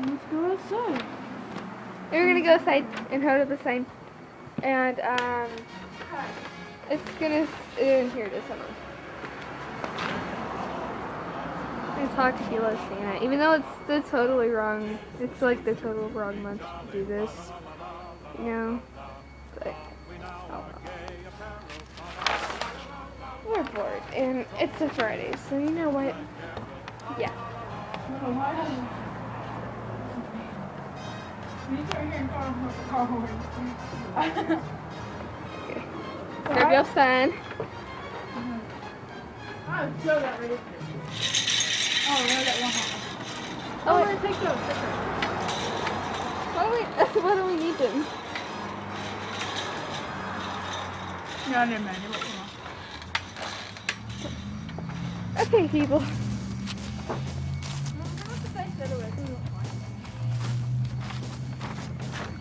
Let's go outside. We're gonna go outside and hold up the sign. And it's gonna here it is. Hold on. I'm gonna talk if you love Santa, even though it's totally wrong. It's like the total wrong month to do this, you know. But oh well. We're bored, and it's a Friday, so you know what? Yeah. Okay. Grab your sign. I'm so that ready. Oh, no, that one. Oh, Oh, wait. take those. Why do we need them? No, never mind. Okay, people.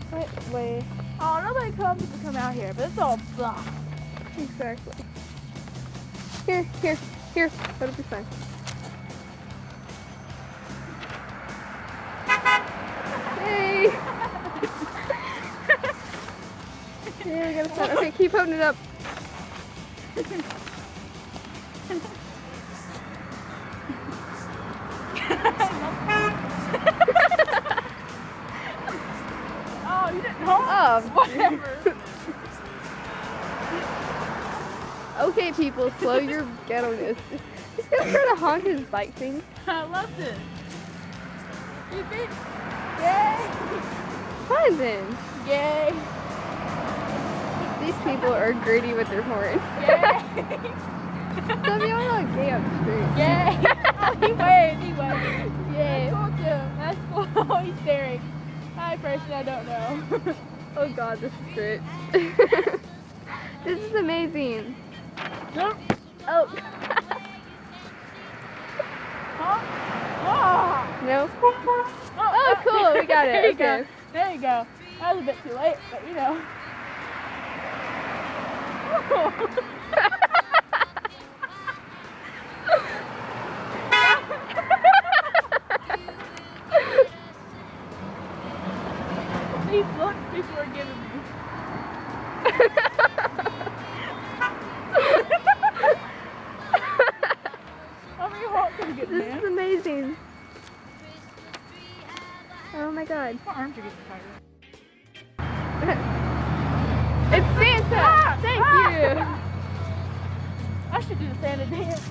What way? Oh, nobody comes to come out here, but it's all blah. Exactly. Here. That'll be fine. Hey! Yeah, I got a sign. Okay, keep holding it up. Oh, you didn't hold Oh, whatever. Okay, people, slow your ghetto-ness. He's gonna try to honk his bike thing. I love this. You think? Yay! Fine then. Yay! These people are greedy with their horns. Yay! Some of y'all are like gay on the street. Yay! Oh, he waves. Yay. I told you. That's cool. He's staring. Hi, person I don't know. Oh god, this is great. This is amazing. Nope. Oh. Huh? Oh. No? Oh, cool. We got it. There you Okay. go. There you go. That was a bit too late, but you know. These looks people are giving me. How many hearts can you get, This man? is amazing. Oh my god. My arms are getting tired. It's Santa! Thank you! I should do the Santa dance.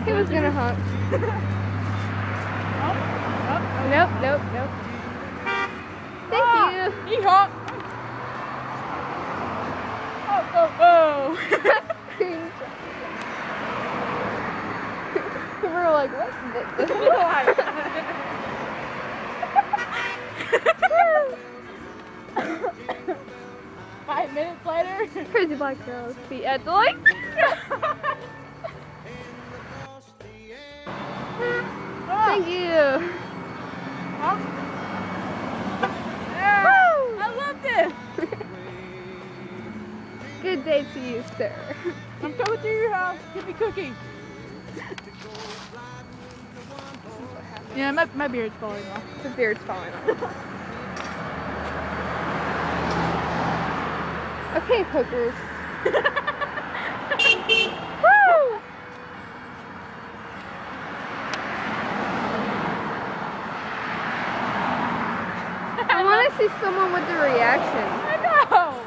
He was gonna honk. Nope. Thank you. He honked. Oh. We're like, what? 5 minutes later. Crazy black girl's feet at the light. Thank you. I love this. Good day to you, sir. I'm coming to your house. Give me cookies. Yeah, my beard's falling off. The beard's falling off. Okay, hookers. Woo! I want to see someone with the reaction. I know.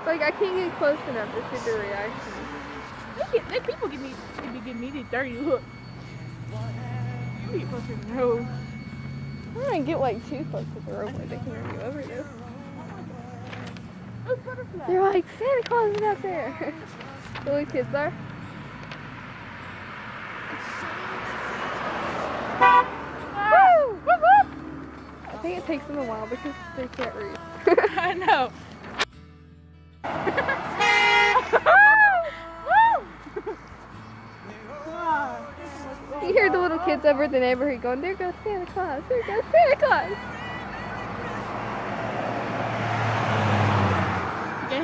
Like, I can't get close enough to see the reaction. People give me these dirty looks. Let me get closer to the road. I don't even get like too close to the road where they can run you over though. Those butterflies. They're like, Santa Claus is out there. The little kids are. Woo! Woo woo! I think it takes them a while because they can't read. I know. You hear the little kids over at the neighborhood going, there goes Santa Claus, there goes Santa Claus.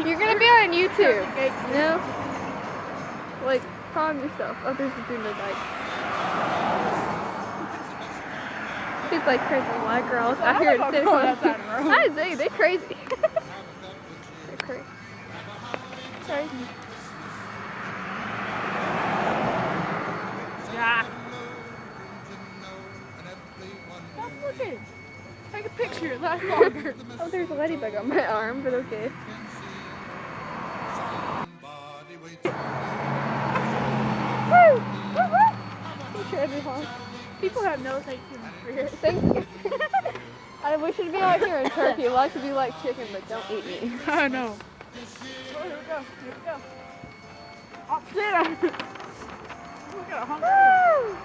You're gonna be on YouTube, you know? Like, calm yourself. Oh, there's a dude in the bike. He's like crazy white girls out here in City I think they're crazy. They're crazy. Crazy. Yeah. Stop looking. Take a picture. Last longer. Oh, there's a ladybug on my arm, but okay. Woo! Woo-woo! Treasure Honk. People have no taste in spirit. Thank you. We should be like here in Turkey. We like to be like chicken, but don't eat me. I know. Oh, here we go. Here we go. Oh, sit down. Look at a Honk. Woo!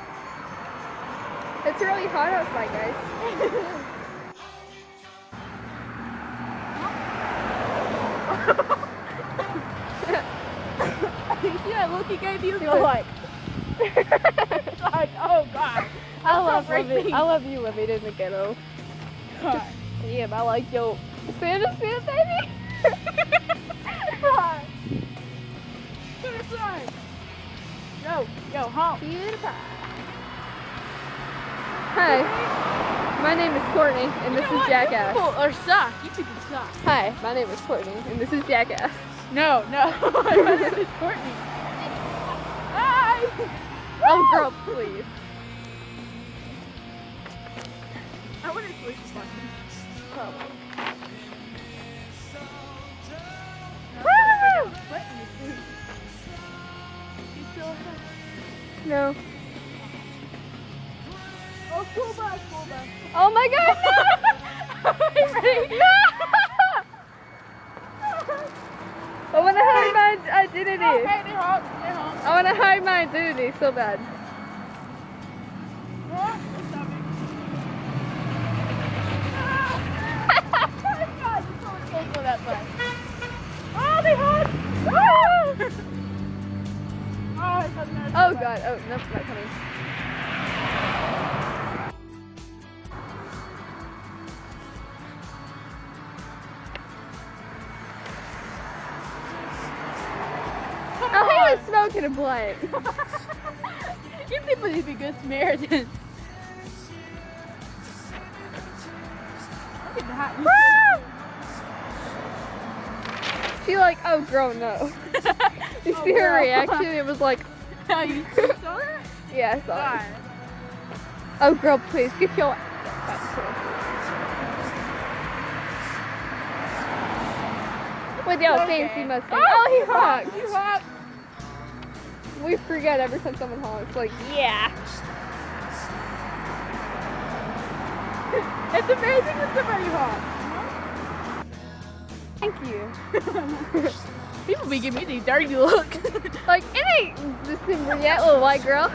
It's really hot outside, guys. You see that look he gave you? You're like, it's like, oh God. I love you living in the ghetto. God. Yeah, I like yo. Santa, baby. God. To the side. Yo, Honk. Beautiful. Hi, my name is Courtney, and this is Jackass. People are suck. You people suck. Hi, my name is Courtney, and this is Jackass. No. My name is Courtney. Hi. Oh, girl, please. I wonder if Felicia's watching. Probably. Woo! You still okay? No. Oh, cool bus. Oh my God! No! No! I want to hide my identity. Okay, they're home. I want to hide my identity so bad. God, you're so close to that bus. Oh, they hug! Oh God! Oh, nope, not coming. Oh, he was smoking a blunt. You people need to be good Samaritans. Look at that. She like, oh girl, no. You see her reaction? It was like, Oh, you saw that? yeah, I saw God. it. Oh girl, please get your. With your fancy Mustang. Oh, he honks. You honk. We forget every time someone honks. Like, yeah. It's amazing when somebody honks. Thank you. People be giving me these dirty looks. Like, it ain't December yet, little white girl.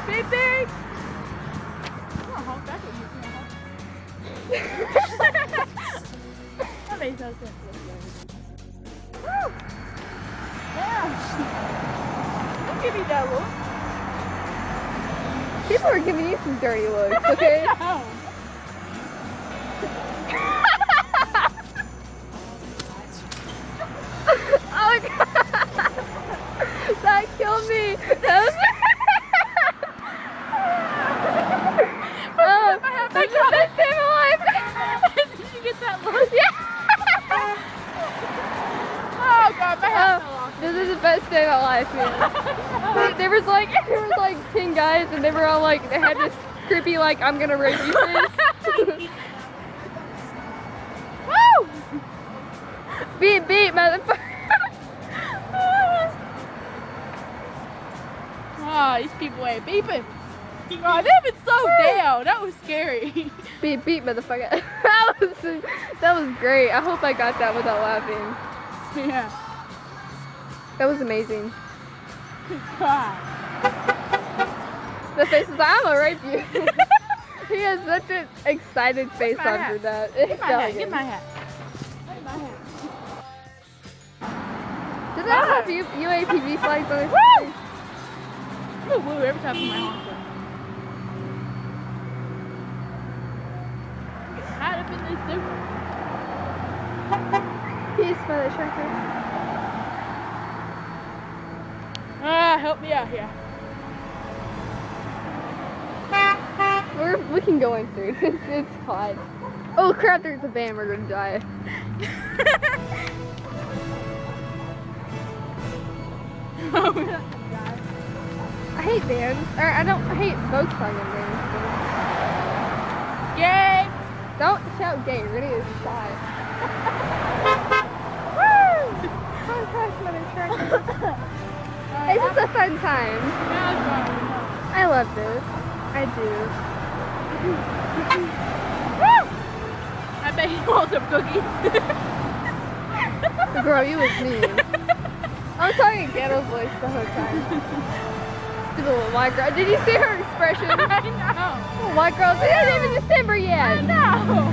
Beep, beep. I'm gonna honk. That's what you're gonna honk. That makes no sense. Woo! Yeah. Don't give me that look. People are giving you some dirty looks, okay? No. Oh my God. That killed me. That was that's the best day of my life. Did you get that look? Yeah. Oh God, my hat fell off. This is the best day of my life, man. There was like 10 guys, and they were all like, they had this creepy like, I'm gonna rape you face. Woo! Beep beep, motherfucker. Ah, these people ain't beeping. God, they've been so down. That was scary. Beep beep, motherfucker. That was great. I hope I got that without laughing. Yeah. That was amazing. God. The face is like, I'm gonna rape you. He has such an excited face my on hat. for that. Get my hat. Get my hat. Get my hat. Did that have UAPB flags on it? Woo! I'm woo every time I my honk. Get fitness different. Peace, Mother Trucker. Help me out here. We can go in through. It's hot. Oh crap, there's a van. We're gonna die. Oh, we're not gonna die. I hate vans. Or I hate Volkswagen vans. Yay! Don't shout gay. You're gonna get shot. Woo! Oh gosh, Mother Trucker. It's just a fun time. I love this. I do. I bet he wants some cookies. Girl, you was mean. I'm talking ghetto voice the whole time. To the little white girl. Did you see her expression? I know. The white girl, it isn't even December yet. I know.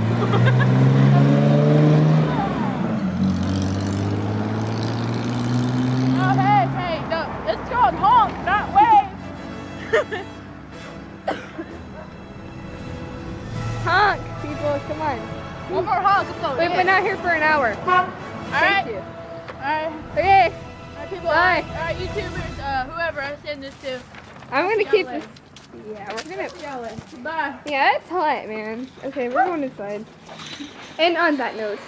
Oh, hey, no, it's called honk, not wave. Honk, people, come on. One more honk, let's go. We've been out here for an hour. Alright. Thank you. Alright. Okay, Alright, people. Bye. Alright, YouTubers, whoever I send this to. I'm gonna Y'all keep later. this. Yeah, we're gonna. Bye. Yeah, it's hot, man. Okay, we're going inside. And on that note.